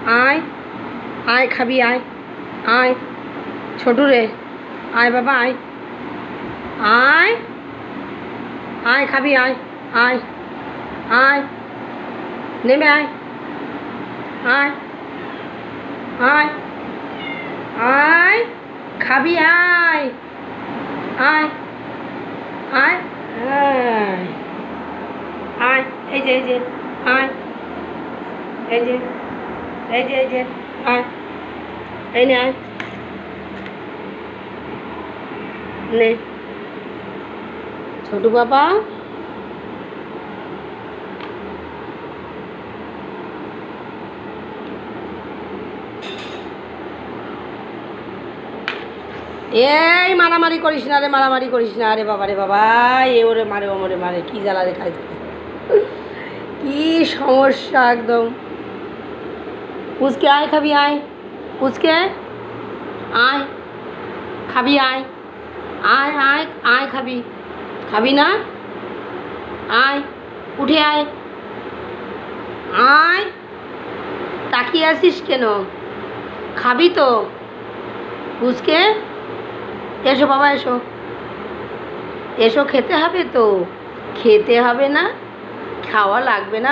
আয় আয় খাবি আয় আয় ছোটু রে আয় বাবা আয় আয় আয় খাবি আয় আয় আয় নেমে আয় আয় আয় আয় খাবি আয় আয় আয় আয় আয় এই যে আয় এই যে আয় এই নে আয় নে ছোটু বাবা এই মারামারি করিস না রে, মারামারি করিস না রে বাবা রে বাবা, এ ওরে মারে ও মরে মারে, কি জ্বালা রে খাই, কি সমস্যা একদম। পুচকে আয় খাবি আয়, পুচকে আয় খাবি আয় আয় আয় আয় খাবি, খাবি না আয় উঠে আয় আয়, তাকিয়ে আসিস কেন, খাবি তো পুচকে, এসো বাবা এসো এসো, খেতে হবে তো, খেতে হবে না, খাওয়া লাগবে না।